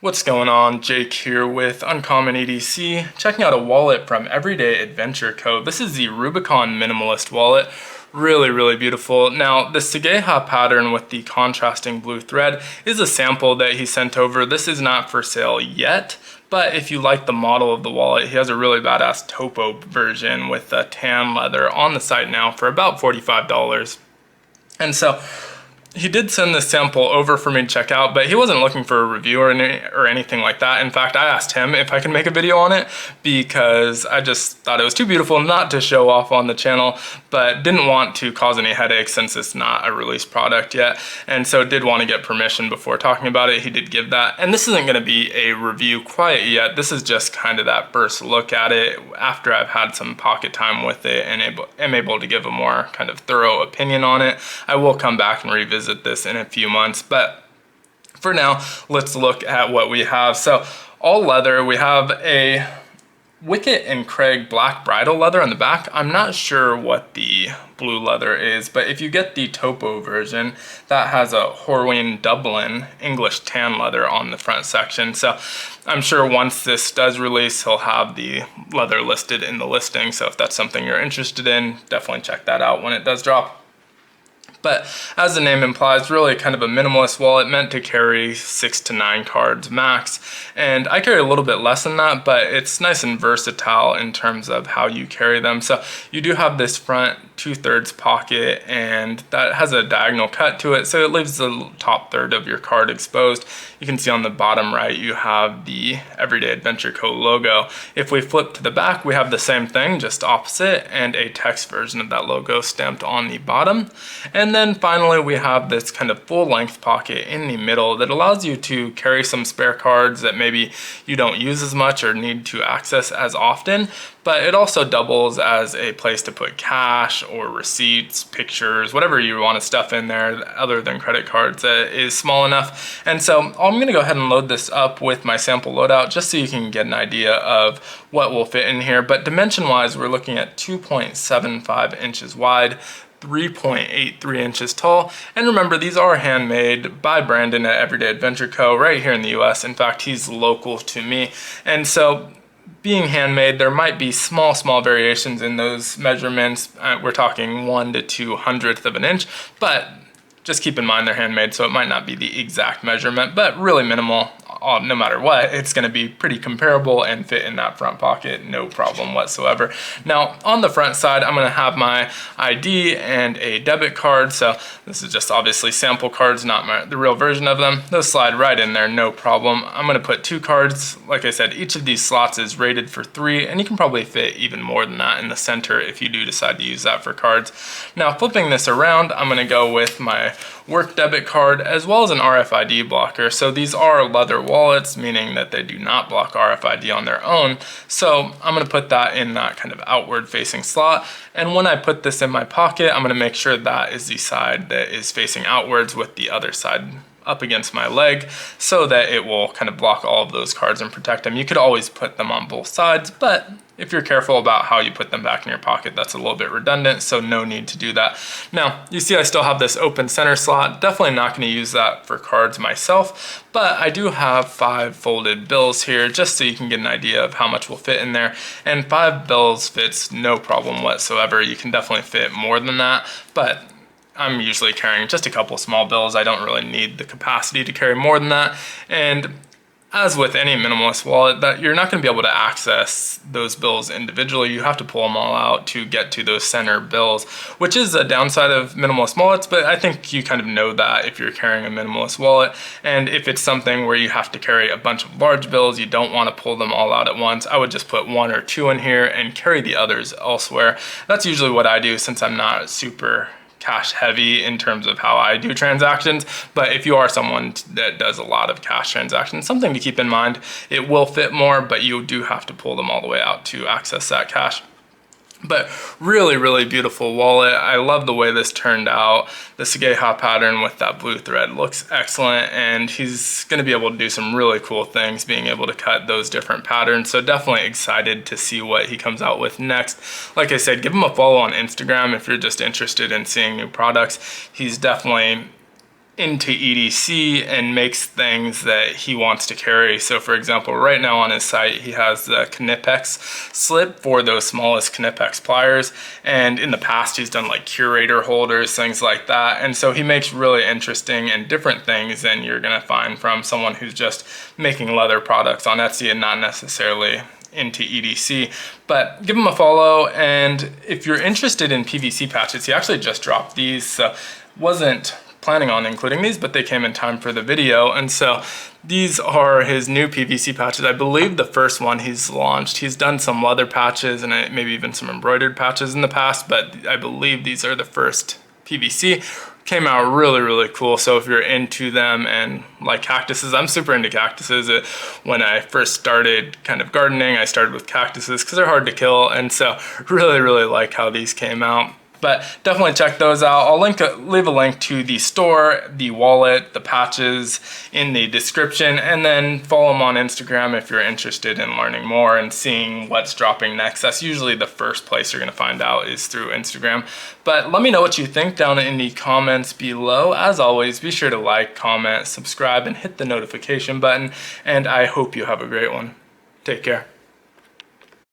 What's going on? Jake here with Uncommon EDC, checking out a wallet from Everyday Adventure Co. This is the Rubicon Minimalist Wallet. Really beautiful. Now, the Seigaiha pattern with the contrasting blue thread is a sample that he sent over. This is not for sale yet, but if you like the model of the wallet, he has a really badass Topo version with a tan leather on the site now for about $45. And so, he did send this sample over for me to check out, but he wasn't looking for a review or anything like that. In fact, I asked him if I could make a video on it because I just thought it was too beautiful not to show off on the channel, but didn't want to cause any headaches since it's not a released product yet. And so did want to get permission before talking about it. He did give that. And this isn't going to be a review quite yet. This is just kind of that first look at it after I've had some pocket time with it and am able to give a more kind of thorough opinion on it. I will come back and revisit this in a few months, but for now, let's look at what we have. So all leather, we have a Wicket and Craig black bridle leather on the back. I'm not sure what the blue leather is, but if you get the Topo version, that has a Horween Dublin English tan leather on the front section. So I'm sure once this does release, he'll have the leather listed in the listing. So if that's something you're interested in, definitely check that out when it does drop. But as the name implies, really kind of a minimalist wallet meant to carry 6 to 9 cards max. And I carry a little bit less than that, but it's nice and versatile in terms of how you carry them. So you do have this front 2/3 pocket, and that has a diagonal cut to it, so it leaves the top third of your card exposed. You can see on the bottom right, you have the Everyday Adventure Co. logo. If we flip to the back, we have the same thing, just opposite, and a text version of that logo stamped on the bottom. And then finally, we have this kind of full-length pocket in the middle that allows you to carry some spare cards that maybe you don't use as much or need to access as often, but it also doubles as a place to put cash or receipts, pictures, whatever you want to stuff in there other than credit cards that is small enough. And so I'm going to go ahead and load this up with my sample loadout just so you can get an idea of what will fit in here. But dimension wise, we're looking at 2.75 inches wide, 3.83 inches tall. And remember, these are handmade by Brandon at Everyday Adventure Co. right here in the US. In fact, he's local to me. And so being handmade, there might be small variations in those measurements. We're talking 1 to 2/100th of an inch, but just keep in mind they're handmade, so it might not be the exact measurement, but really minimal. No matter what, it's going to be pretty comparable and fit in that front pocket, no problem whatsoever. Now, on the front side, I'm going to have my ID and a debit card. So this is just obviously sample cards, not the real version of them. Those slide right in there, no problem. I'm going to put 2 cards. Like I said, each of these slots is rated for 3, and you can probably fit even more than that in the center if you do decide to use that for cards. Now, flipping this around, I'm going to go with my work debit card as well as an RFID blocker. So these are leather wallets, meaning that they do not block RFID on their own. So I'm going to put that in that kind of outward facing slot. And when I put this in my pocket, I'm going to make sure that is the side that is facing outwards with the other side up against my leg so that it will kind of block all of those cards and protect them. You could always put them on both sides, but if you're careful about how you put them back in your pocket, that's a little bit redundant, so no need to do that. Now, you see I still have this open center slot. Definitely not going to use that for cards myself, but I do have 5 folded bills here just so you can get an idea of how much will fit in there. And 5 bills fits no problem whatsoever. You can definitely fit more than that, but I'm usually carrying just a couple small bills. I don't really need the capacity to carry more than that. And as with any minimalist wallet, that you're not going to be able to access those bills individually. You have to pull them all out to get to those center bills, which is a downside of minimalist wallets, but I think you kind of know that if you're carrying a minimalist wallet. And if it's something where you have to carry a bunch of large bills, you don't want to pull them all out at once, I would just put 1 or 2 in here and carry the others elsewhere. That's usually what I do since I'm not super cash heavy in terms of how I do transactions. But if you are someone that does a lot of cash transactions, something to keep in mind, it will fit more, but you do have to pull them all the way out to access that cash. But really beautiful wallet. I love the way this turned out. The Seigaiha pattern with that blue thread looks excellent, and he's going to be able to do some really cool things being able to cut those different patterns. So definitely excited to see what he comes out with next. Like I said, give him a follow on Instagram if you're just interested in seeing new products. He's definitely into EDC and makes things that he wants to carry. So for example, right now on his site, he has the Knipex slip for those smallest Knipex pliers. And in the past, he's done like curator holders, things like that. And so he makes really interesting and different things than you're gonna find from someone who's just making leather products on Etsy and not necessarily into EDC. But give him a follow, and if you're interested in PVC patches, he actually just dropped these, so wasn't planning on including these, but they came in time for the video. And so these are his new PVC patches. I believe the first one he's launched. He's done some leather patches and maybe even some embroidered patches in the past, but I believe these are the first PVC. Came out really, really cool. So if you're into them and like cactuses, I'm super into cactuses. When I first started kind of gardening, I started with cactuses because they're hard to kill. And so really, really like how these came out. But definitely check those out. I'll leave a link to the store, the wallet, the patches in the description, and then follow him on Instagram if you're interested in learning more and seeing what's dropping next. That's usually the first place you're gonna find out is through Instagram. But let me know what you think down in the comments below. As always, be sure to like, comment, subscribe, and hit the notification button. And I hope you have a great one. Take care.